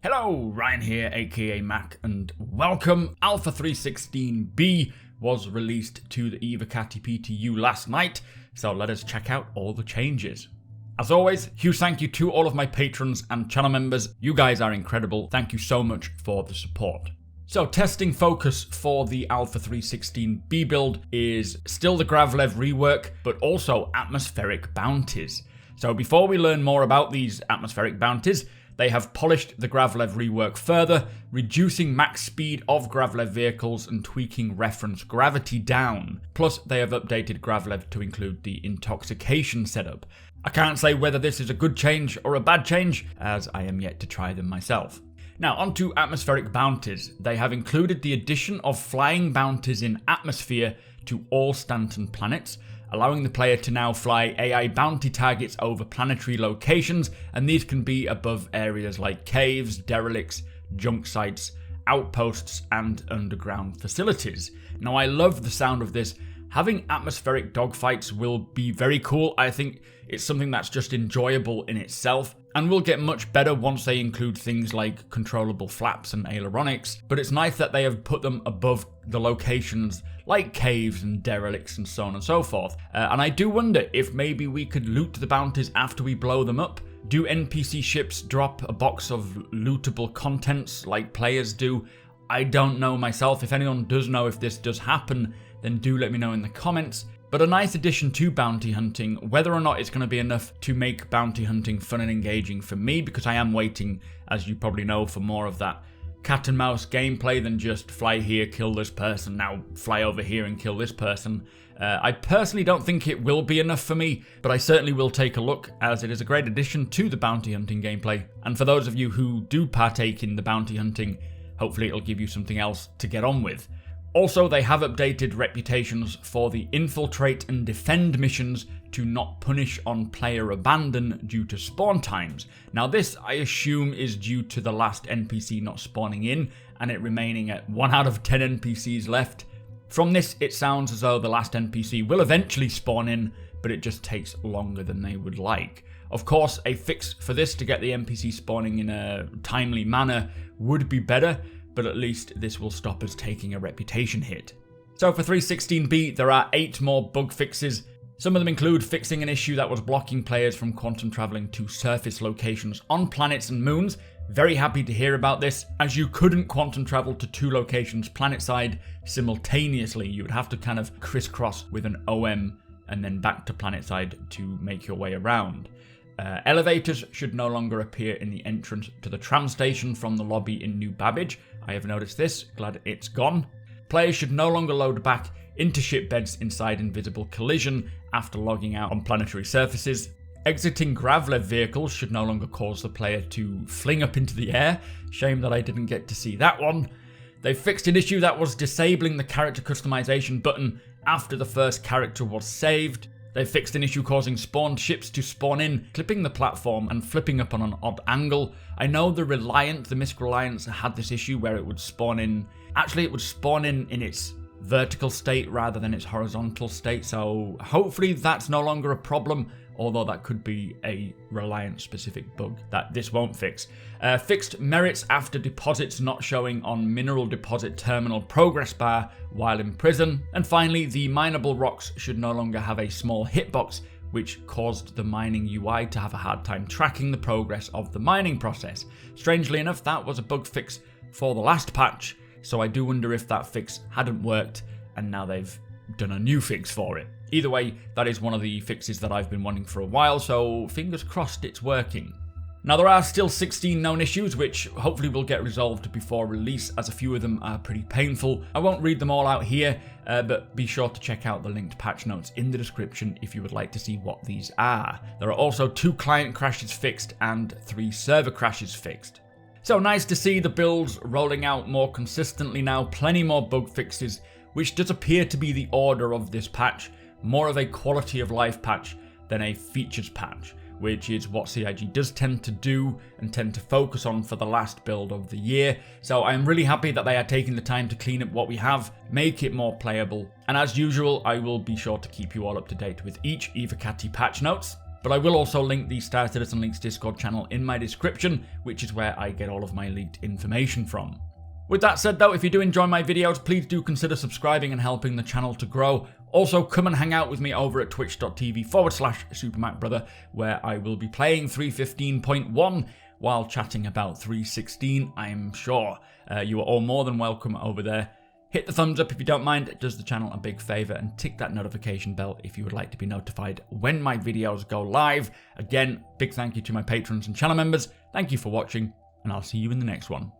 Hello, Ryan here, aka Mac, and welcome. Alpha 316B was released to the Evocati PTU last night, so let us check out all the changes. As always, huge thank you to all of my patrons and channel members. You guys are incredible. Thank you so much for the support. So testing focus for the Alpha 316B build is still the Gravlev rework, but also atmospheric bounties. So before we learn more about these atmospheric bounties, they have polished the Gravlev rework further, reducing max speed of Gravlev vehicles and tweaking reference gravity down. Plus, they have updated Gravlev to include the intoxication setup. I can't say whether this is a good change or a bad change, as I am yet to try them myself. Now, onto atmospheric bounties. They have included the addition of flying bounties in atmosphere to all Stanton planets, allowing the player to now fly AI bounty targets over planetary locations, and these can be above areas like caves, derelicts, junk sites, outposts, and underground facilities. Now, I love the sound of this. Having atmospheric dogfights will be very cool. I think it's something that's just enjoyable in itself, and will get much better once they include things like controllable flaps and aileronics, but it's nice that they have put them above the locations like caves and derelicts and so on and so forth. And I do wonder if maybe we could loot the bounties after we blow them up. Do NPC ships drop a box of lootable contents like players do? I don't know myself. If anyone does know if this does happen, then do let me know in the comments. But a nice addition to bounty hunting, whether or not it's going to be enough to make bounty hunting fun and engaging for me, because I am waiting, as you probably know, for more of that cat and mouse gameplay than just fly here, kill this person, now fly over here and kill this person. I personally don't think it will be enough for me, but I certainly will take a look, as it is a great addition to the bounty hunting gameplay. And for those of you who do partake in the bounty hunting, hopefully it'll give you something else to get on with. Also, they have updated reputations for the infiltrate and defend missions to not punish on player abandon due to spawn times. Now this, I assume, is due to the last NPC not spawning in and it remaining at 1 out of 10 NPCs left. From this, it sounds as though the last NPC will eventually spawn in, but it just takes longer than they would like. Of course, a fix for this to get the NPC spawning in a timely manner would be better, but at least this will stop us taking a reputation hit. So for 316B, there are 8 more bug fixes. Some of them include fixing an issue that was blocking players from quantum traveling to surface locations on planets and moons. Very happy to hear about this, as you couldn't quantum travel to 2 locations planetside simultaneously. You would have to kind of crisscross with an OM and then back to planetside to make your way around. Elevators should no longer appear in the entrance to the tram station from the lobby in New Babbage. I have noticed this, glad it's gone. Players should no longer load back into ship beds inside invisible collision after logging out on planetary surfaces. Exiting Gravlev vehicles should no longer cause the player to fling up into the air. Shame that I didn't get to see that one. They fixed an issue that was disabling the character customization button after the first character was saved. They fixed an issue causing spawned ships to spawn in, clipping the platform and flipping up on an odd angle. I know the Misc Reliance had this issue where it would spawn in, actually it would spawn in its vertical state rather than its horizontal state, so hopefully that's no longer a problem, although that could be a Reliance specific bug that this won't fix. Fixed merits after deposits not showing on mineral deposit terminal progress bar while in prison. And finally, the mineable rocks should no longer have a small hitbox, which caused the mining UI to have a hard time tracking the progress of the mining process. Strangely enough, that was a bug fix for the last patch, so I do wonder if that fix hadn't worked and now they've done a new fix for it. Either way, that is one of the fixes that I've been wanting for a while, so fingers crossed it's working. Now, there are still 16 known issues, which hopefully will get resolved before release, as a few of them are pretty painful. I won't read them all out here, but be sure to check out the linked patch notes in the description if you would like to see what these are. There are also 2 client crashes fixed and 3 server crashes fixed. So nice to see the builds rolling out more consistently now, plenty more bug fixes, which does appear to be the order of this patch. More of a quality of life patch than a features patch, which is what CIG does tend to do and tend to focus on for the last build of the year. So I'm really happy that they are taking the time to clean up what we have, make it more playable, and as usual, I will be sure to keep you all up to date with each Evocati patch notes. but I will also link the Star Citizen Leaks Discord channel in my description, which is where I get all of my leaked information from. With that said though, if you do enjoy my videos, please do consider subscribing and helping the channel to grow. Also, come and hang out with me over at twitch.tv/supermacbrother, where I will be playing 3.15.1 while chatting about 3.16, I'm sure. You are all more than welcome over there. Hit the thumbs up if you don't mind, it does the channel a big favour, and tick that notification bell if you would like to be notified when my videos go live. Again, big thank you to my patrons and channel members. Thank you for watching, and I'll see you in the next one.